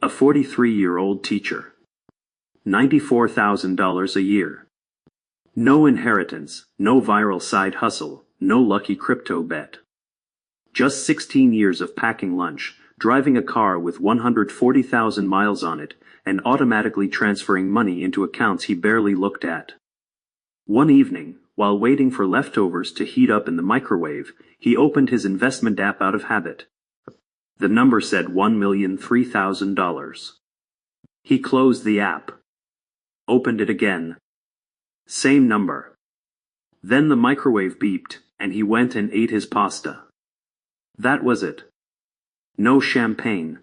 A 43-year-old teacher. $94,000 a year. No inheritance, no viral side hustle, no lucky crypto bet. Just 16 years of packing lunch, driving a car with 140,000 miles on it, and automatically transferring money into accounts he barely looked at. One evening, while waiting for leftovers to heat up in the microwave, he opened his investment app out of habit. The number said $1,003,000. He closed the app. Opened it again. Same number. Then the microwave beeped, and he went and ate his pasta. That was it. No champagne.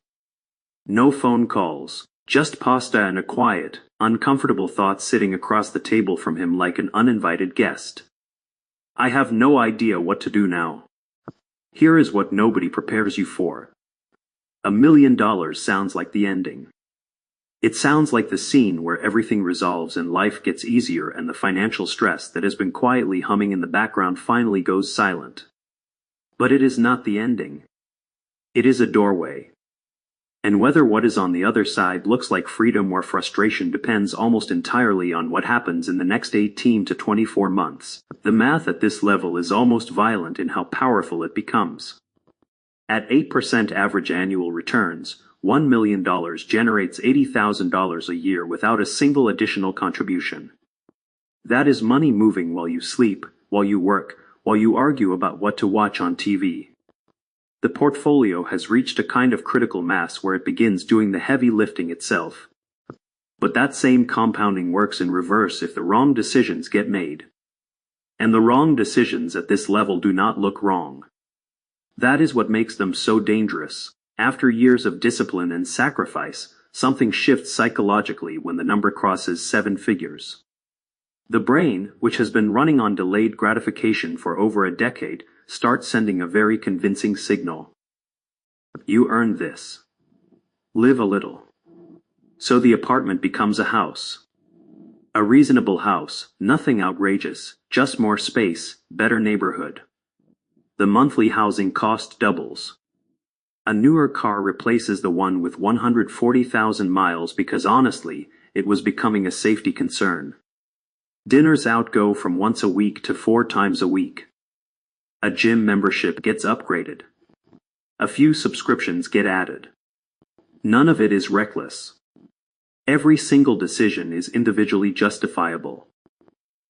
No phone calls, just pasta and a quiet, uncomfortable thought sitting across the table from him like an uninvited guest. I have no idea what to do now. Here is what nobody prepares you for. $1 million sounds like the ending. It sounds like the scene where everything resolves and life gets easier and the financial stress that has been quietly humming in the background finally goes silent. But it is not the ending. It is a doorway. And whether what is on the other side looks like freedom or frustration depends almost entirely on what happens in the next 18 to 24 months. The math at this level is almost violent in how powerful it becomes. At 8% average annual returns, $1 million generates $80,000 a year without a single additional contribution. That is money moving while you sleep, while you work, while you argue about what to watch on TV. The portfolio has reached a kind of critical mass where it begins doing the heavy lifting itself. But that same compounding works in reverse if the wrong decisions get made. And the wrong decisions at this level do not look wrong. That is what makes them so dangerous. After years of discipline and sacrifice, something shifts psychologically when the number crosses 7 figures. The brain, which has been running on delayed gratification for over a decade, starts sending a very convincing signal. You earned this. Live a little. So the apartment becomes a house. A reasonable house, nothing outrageous, just more space, better neighborhood. The monthly housing cost doubles. A newer car replaces the one with 140,000 miles because honestly, it was becoming a safety concern. Dinners out go from once a week to 4 times a week. A gym membership gets upgraded. A few subscriptions get added. None of it is reckless. Every single decision is individually justifiable.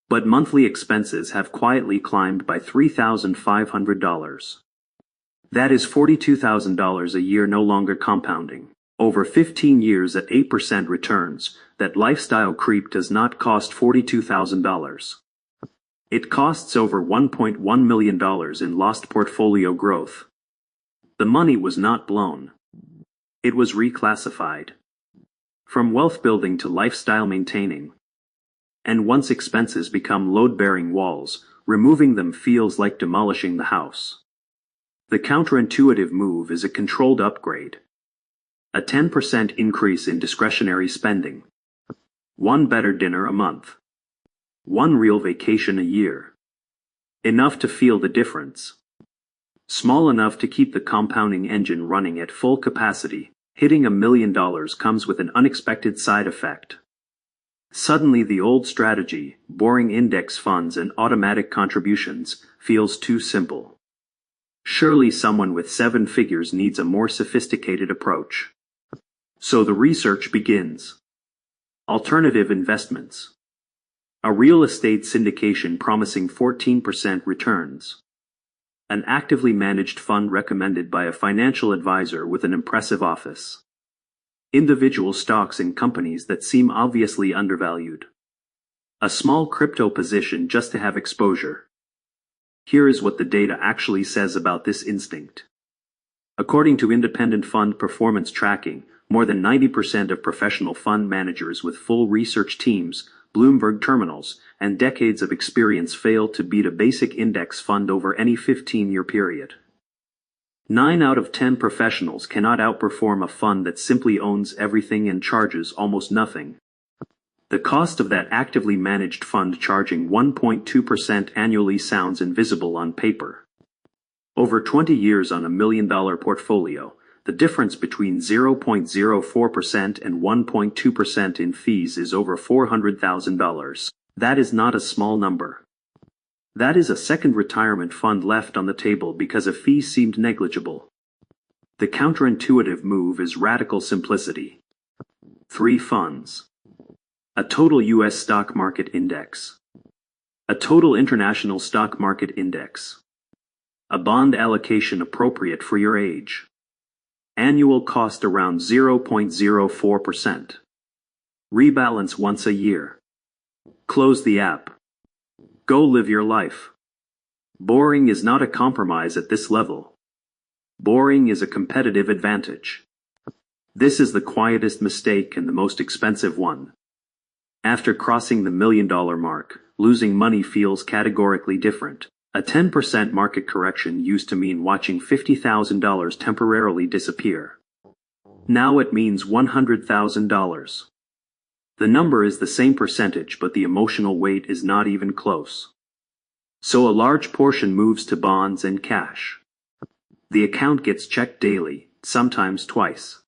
But monthly expenses have quietly climbed by $3,500. That is $42,000 a year no longer compounding. Over 15 years at 8% returns, that lifestyle creep does not cost $42,000. It costs over $1.1 million in lost portfolio growth. The money was not blown. It was reclassified. From wealth building to lifestyle maintaining. And once expenses become load-bearing walls, removing them feels like demolishing the house. The counterintuitive move is a controlled upgrade. A 10% increase in discretionary spending. 1 better dinner a month. 1 real vacation a year. Enough to feel the difference. Small enough to keep the compounding engine running at full capacity. Hitting $1 million comes with an unexpected side effect. Suddenly the old strategy, boring index funds and automatic contributions, feels too simple. Surely someone with 7 figures needs a more sophisticated approach. So the research begins. Alternative investments. A real estate syndication promising 14% returns. An actively managed fund recommended by a financial advisor with an impressive office. Individual stocks in companies that seem obviously undervalued. A small crypto position just to have exposure. Here is what the data actually says about this instinct. According to independent fund performance tracking, more than 90% of professional fund managers with full research teams, Bloomberg terminals, and decades of experience fail to beat a basic index fund over any 15-year period. 9 out of 10 professionals cannot outperform a fund that simply owns everything and charges almost nothing. The cost of that actively managed fund charging 1.2% annually sounds invisible on paper. Over 20 years on $1 million portfolio, the The difference between 0.04% and 1.2% in fees is over $400,000. That is not a small number. That is a second retirement fund left on the table because a fee seemed negligible. The counterintuitive move is radical simplicity. 3 funds. A total U.S. stock market index. A total international stock market index. A bond allocation appropriate for your age. Annual cost around 0.04%. Rebalance once a year. Close the app. Go live your life. Boring is not a compromise at this level. Boring is a competitive advantage. This is the quietest mistake and the most expensive one. After crossing the $1 million mark, losing money feels categorically different. A 10% market correction used to mean watching $50,000 temporarily disappear. Now it means $100,000. The number is the same percentage, but the emotional weight is not even close. So a large portion moves to bonds and cash. The account gets checked daily, sometimes twice.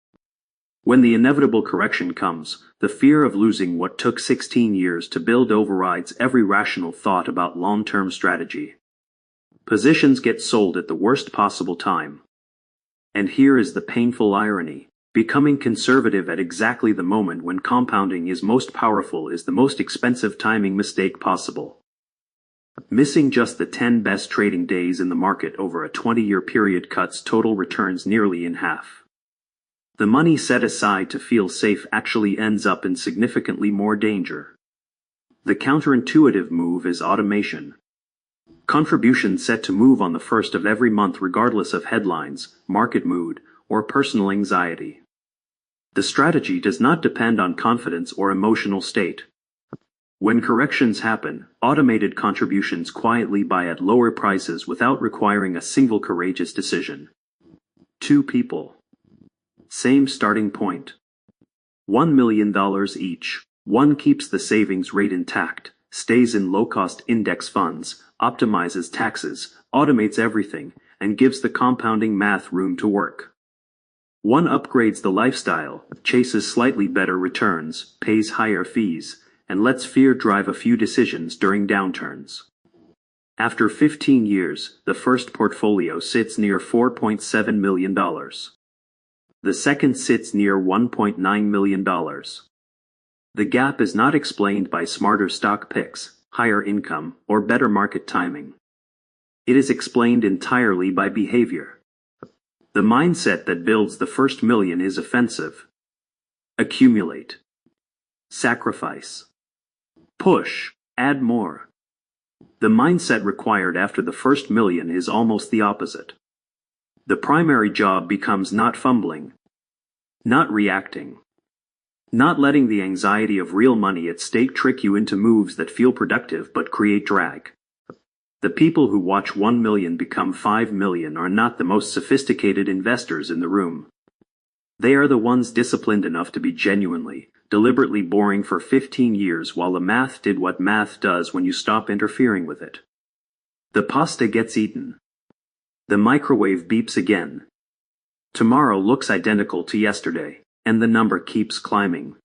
When the inevitable correction comes, the fear of losing what took 16 years to build overrides every rational thought about long-term strategy. Positions get sold at the worst possible time. And here is the painful irony. Becoming conservative at exactly the moment when compounding is most powerful is the most expensive timing mistake possible. Missing just the 10 best trading days in the market over a 20-year period cuts total returns nearly in half. The money set aside to feel safe actually ends up in significantly more danger. The counterintuitive move is automation. Contributions set to move on the first of every month regardless of headlines, market mood, or personal anxiety. The strategy does not depend on confidence or emotional state. When corrections happen, automated contributions quietly buy at lower prices without requiring a single courageous decision. 2 people. Same starting point. $1 million each. One keeps the savings rate intact, stays in low-cost index funds, optimizes taxes, automates everything, and gives the compounding math room to work. One upgrades the lifestyle, chases slightly better returns, pays higher fees, and lets fear drive a few decisions during downturns. After 15 years, the first portfolio sits near $4.7 million. The second sits near $1.9 million. The gap is not explained by smarter stock picks, higher income, or better market timing. It is explained entirely by behavior. The mindset that builds the first million is offensive. Accumulate. Sacrifice. Push. Add more. The mindset required after the first million is almost the opposite. The primary job becomes not fumbling, not reacting, not letting the anxiety of real money at stake trick you into moves that feel productive but create drag. The people who watch 1 million become 5 million are not the most sophisticated investors in the room. They are the ones disciplined enough to be genuinely, deliberately boring for 15 years while the math did what math does when you stop interfering with it. The pasta gets eaten. The microwave beeps again. Tomorrow looks identical to yesterday, and the number keeps climbing.